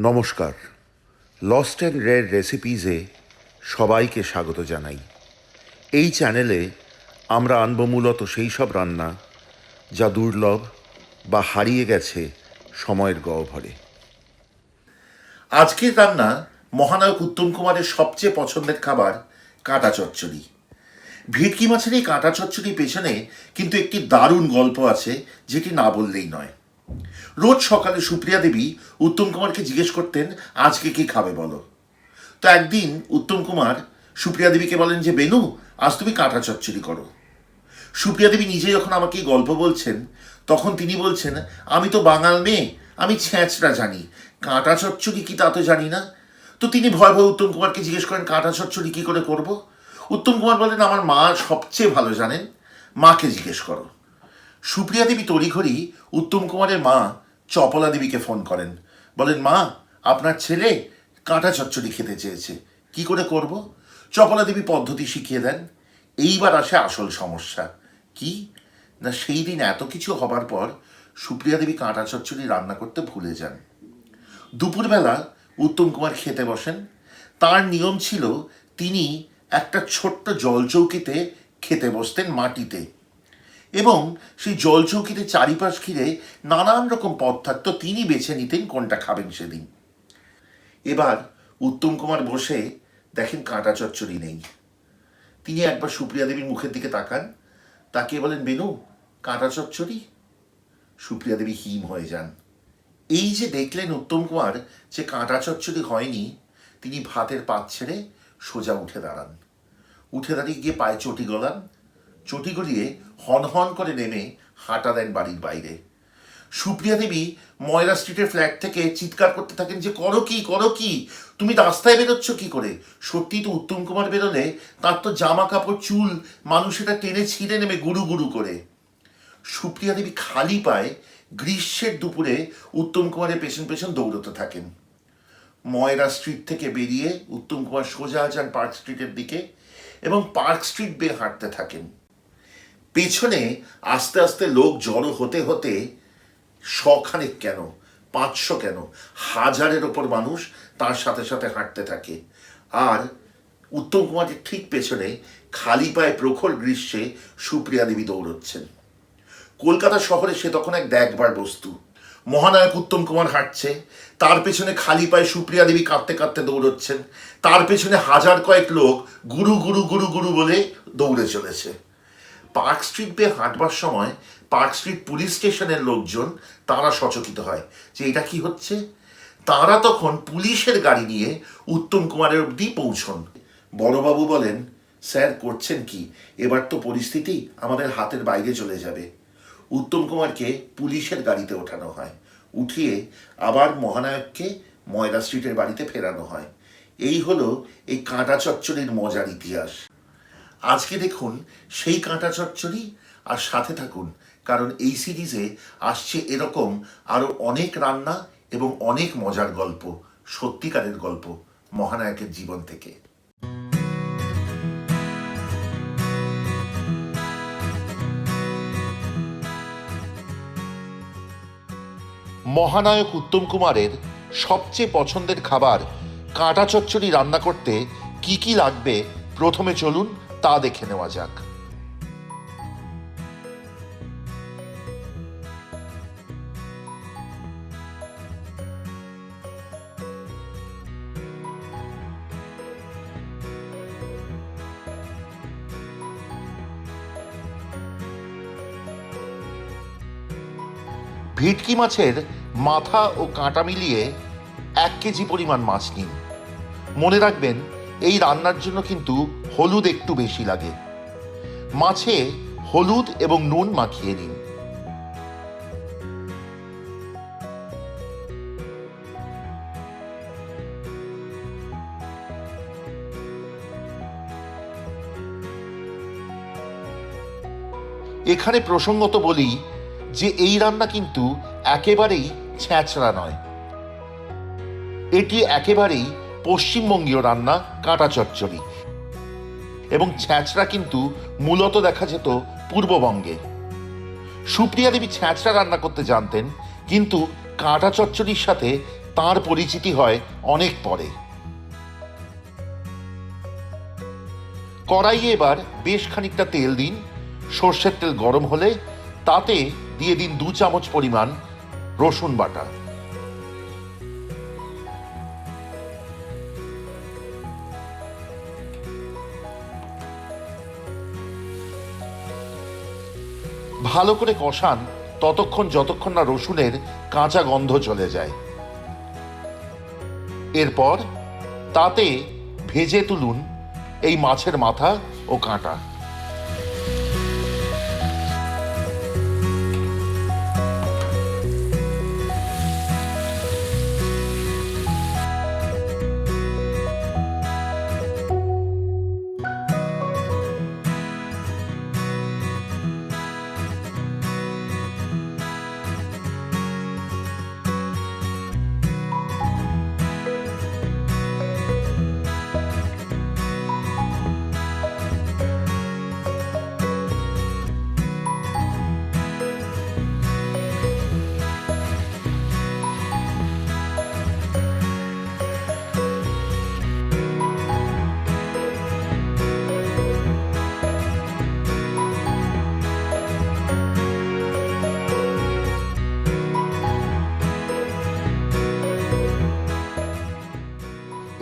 নমস্কার, lost and rare রেসিপিজে সবাইকে স্বাগত জানাই। এই চ্যানেলে আমরা আনব মূলত সেই সব রান্না যা দুর্লভ বা হারিয়ে গেছে সময়ের গহ্বরে। আজকের রান্না মহানায়ক উত্তম কুমারের সবচেয়ে পছন্দের খাবার কাঁটা চচ্চড়ি। ভেটকি মাছের এই কাঁটা চচ্চড়ির পেছনে কিন্তু একটি দারুণ গল্প আছে, যেটি না বললেই নয়। রোজ সকালে সুপ্রিয়া দেবী উত্তম কুমারকে জিজ্ঞেস করতেন, আজকে কি খাবে বলো। তো একদিন উত্তম কুমার সুপ্রিয়া দেবীকে বলেন যে, বেনু, আজ তুমি কাঁটা চচ্চড়ি করো। সুপ্রিয়া দেবী নিজে যখন আমাকে এই গল্প বলছেন, তখন তিনি বলছেন, আমি তো বাঙাল মেয়ে, আমি ছ্যাঁচড়া জানি, কাঁটা চচ্চড়ি কি তা তো জানি না। তো তিনি ভয় ভয় উত্তম কুমারকে জিজ্ঞেস করেন, কাঁটা চচ্চড়ি কী করে করব। উত্তম কুমার বলেন, আমার মা সবচেয়ে ভালো জানেন, মাকে জিজ্ঞেস করো। সুপ্রিয়া দেবী তড়িঘড়ি উত্তম কুমারের মা চপলা দেবীকে ফোন করেন, বলেন, মা, আপনার ছেলে কাঁটা চচ্চড়ি খেতে চেয়েছে, কি করে করব। চপলা দেবী পদ্ধতি শিখিয়ে দেন। এইবার আসে আসল সমস্যা। কি না, সেই দিন এত কিছু হবার পর সুপ্রিয়া দেবী কাঁটা চচ্চড়ি রান্না করতে ভুলে যান। দুপুরবেলা উত্তম কুমার খেতে বসেন। তার নিয়ম ছিল, তিনি একটা ছোট্ট জলচৌকিতে খেতে বসতেন, মাটিতে, এবং সেই জলচৌকিতে চারিপাশ ঘিরে নানান রকম পদ থাকতো, তিনি বেছে নিতেন কোনটা খাবেন সেদিন। এবার উত্তম কুমার বসে দেখেন কাঁটা চচ্চড়ি নেই। তিনি একবার সুপ্রিয়া দেবীর মুখের দিকে তাকান, তাকিয়ে বলেন, বেনু, কাঁটা চচ্চড়ি। সুপ্রিয়া দেবী হিম হয়ে যান। এই যে দেখলেন উত্তম কুমার যে কাঁটা চচ্চড়ি হয়নি, তিনি ভাতের পাত ছেড়ে সোজা উঠে দাঁড়ান। উঠে দাঁড়িয়ে গিয়ে পায়ে চটি গলান, চটি গলিয়ে হন হন করে নেমে হাঁটা দেন বাড়ির বাইরে। সুপ্রিয়া দেবী ময়রা স্ট্রিটের ফ্ল্যাট থেকে চিৎকার করতে থাকেন যে, করো কি, করো কি, তুমি রাস্তায় বেরোচ্ছ কি করে। সত্যি তো উত্তম কুমার বেরোলে তার তো জামা কাপড় চুল মানুষেরা টেনে ছিঁড়ে নেবে গুরু গুরু করে। সুপ্রিয়া দেবী খালি পায়ে গ্রীষ্মের দুপুরে উত্তম কুমারের পেছন পেছন দৌড়তে থাকেন। ময়রা স্ট্রিট থেকে বেরিয়ে উত্তম কুমার সোজা যান পার্ক স্ট্রিটের দিকে এবং পার্ক স্ট্রিট বেয়ে হাঁটতে থাকেন। পেছনে আস্তে আস্তে লোক জড়ো হতে হতে শখানেক কেন, 500 কেন, 1000-এর ওপর মানুষ তার সাথে সাথে হাঁটতে থাকে। আর উত্তম কুমারের ঠিক পেছনে খালি পায়ে প্রখর গ্রীষ্মে সুপ্রিয়া দেবী দৌড়চ্ছেন। কলকাতা শহরে সে তখন এক দেখবার বস্তু। মহানায়ক উত্তম কুমার হাঁটছে, তার পেছনে খালি পায়ে সুপ্রিয়া দেবী কাঁদতে কাঁদতে দৌড়চ্ছেন, তার পেছনে 1000 কয়েক লোক গুরু গুরু গুরু গুরু বলে দৌড়ে চলেছে। পার্ক স্ট্রিট বেয়ে হাঁটবার সময় পার্ক স্ট্রিট পুলিশ স্টেশনের লোকজন তারা সচকিত হয় যে এটা কি হচ্ছে। তারা তখন পুলিশের গাড়ি নিয়ে উত্তম কুমারের অবধি পৌঁছন। বড়বাবু বলেন, স্যার, করছেন কি, এবার তো পরিস্থিতি আমাদের হাতের বাইরে চলে যাবে। উত্তম কুমারকে পুলিশের গাড়িতে ওঠানো হয়, উঠিয়ে আবার মহানায়ককে ময়রা স্ট্রিটের বাড়িতে ফেরানো হয়। এই হলো এই কাঁটা চচ্চড়ির মজার ইতিহাস। আজকে দেখুন সেই কাঁটা চচ্চড়ি, আর সাথে থাকুন, কারণ এই সিরিজে আসছে এরকম আরও অনেক রান্না এবং অনেক মজার গল্প, সত্যিকারের গল্প মহানায়কের জীবন থেকে। মহানায়ক উত্তম কুমারের সবচেয়ে পছন্দের খাবার কাঁটা চচ্চড়ি রান্না করতে কি কি লাগবে, প্রথমে চলুন তা দেখে নেওয়া যাক। ভেটকি মাছের মাথা ও কাঁটা মিলিয়ে 1 কেজি পরিমাণ মাছ নিন। মনে রাখবেন, এই রান্নার জন্য কিন্তু হলুদ একটু বেশি লাগে। মাছে হলুদ এবং নুন মাখিয়ে নিন। এখানে প্রসঙ্গত বলি যে এই রান্না কিন্তু একেবারেই ছ্যাঁচড়া নয়, এটি একেবারেই পশ্চিমবঙ্গীয় রান্না কাঁটা চচ্চড়ি, এবং ছ্যাঁচড়া কিন্তু মূলত দেখা যেত পূর্ববঙ্গে। সুপ্রিয়া দেবী ছ্যাঁচড়া রান্না করতে জানতেন, কিন্তু কাঁটা চচ্চড়ির সাথে তাঁর পরিচিতি হয় অনেক পরে। কড়াইয়ে এবার বেশ খানিকটা তেল দিন। সর্ষের তেল গরম হলে তাতে দিয়ে দিন 2 চামচ পরিমাণ রসুন বাটা। ভালো করে কষান ততক্ষণ যতক্ষণ না রসুনের কাঁচা গন্ধ চলে যায়। এরপর তাতে ভেজে তুলুন এই মাছের মাথা ও কাঁটা।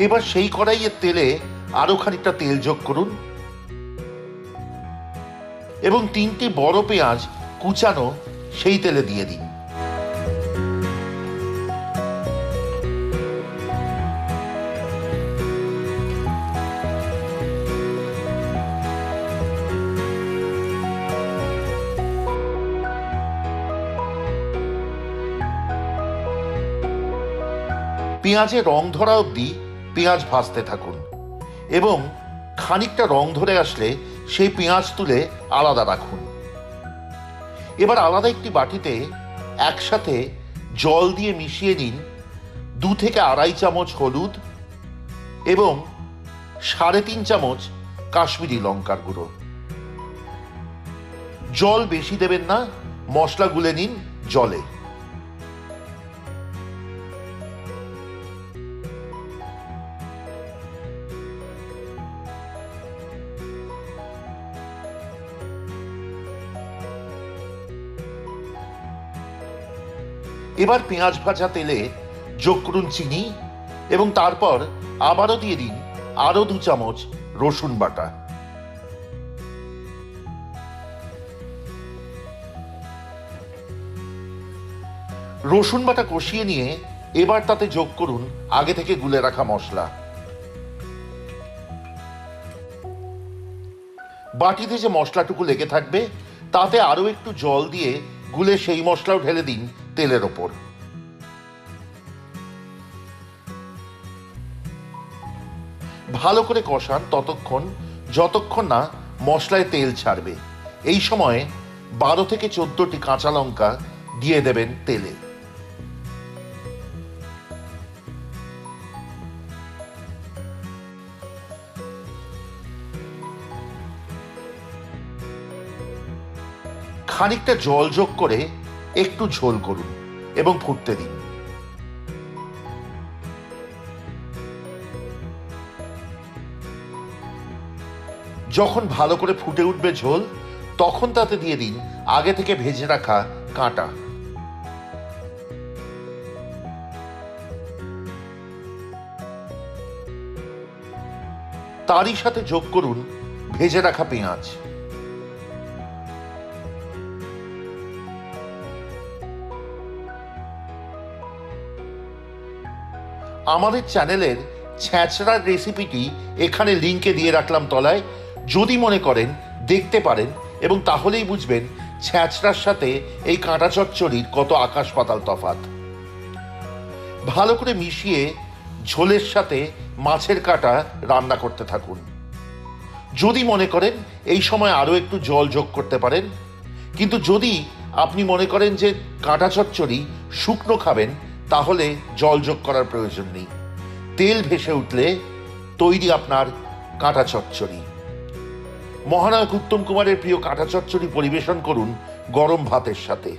এবার সেই কড়াইয়ের তেলে আরো খানিকটা তেল যোগ করুন এবং 3টি বড় পেঁয়াজ কুচানো সেই তেলে দিয়ে দিন। পেঁয়াজে রং ধরা অবধি পেঁয়াজ ভাজতে থাকুন এবং খানিকটা রং ধরে আসলে সেই পেঁয়াজ তুলে আলাদা রাখুন। এবার আলাদা একটি বাটিতে একসাথে জল দিয়ে মিশিয়ে নিন 2 থেকে আড়াই চামচ হলুদ এবং 3.5 চামচ কাশ্মীরি লঙ্কার গুঁড়ো। জল বেশি দেবেন না, মশলা গুলে নিন জলে। এবার পেঁয়াজ ভাজা তেলে যোগ করুন চিনি এবং তারপর আবারও দিয়ে দিন আরো 2 চামচ রসুন বাটা। রসুন বাটা কষিয়ে নিয়ে এবার তাতে যোগ করুন আগে থেকে গুলে রাখা মশলা। বাটিতে যে মশলাটুকু লেগে থাকবে তাতে আরো একটু জল দিয়ে গুলে সেই মশলাও ঢেলে দিন তেলের ওপর। ভালো করে কষান ততক্ষণ যতক্ষণ না মশলায় তেল ছাড়বে। এই সময় 12 থেকে 14টি কাঁচা লঙ্কা দিয়ে দেবেন তেলে। খানিকটা জল যোগ করে একটু ঝোল করুন এবং ফুটতে দিন। যখন ভালো করে ফুটে উঠবে ঝোল, তখন তাতে দিয়ে দিন আগে থেকে ভেজে রাখা কাঁটা। তারই সাথে যোগ করুন ভেজে রাখা পেঁয়াজ। আমাদের চ্যানেলের ছ্যাঁচড়ার রেসিপিটি এখানে লিঙ্কে দিয়ে রাখলাম তলায়। যদি মনে করেন দেখতে পারেন এবং তাহলেই বুঝবেন ছ্যাঁচড়ার সাথে এই কাঁটা চচ্চড়ির কত আকাশ পাতাল তফাৎ। ভালো করে মিশিয়ে ঝোলের সাথে মাছের কাঁটা রান্না করতে থাকুন। যদি মনে করেন এই সময় আরও একটু জল যোগ করতে পারেন, কিন্তু যদি আপনি মনে করেন যে কাঁটা চচ্চড়ি শুকনো খাবেন তাহলে জল যোগ করার প্রয়োজন নেই। তেল ভেসে উঠলে তৈরি আপনার কাঁটা চচ্চড়ি। মহানায়ক উত্তম কুমারের প্রিয় কাঁটা চচ্চড়ি পরিবেশন করুন গরম ভাতের সাথে।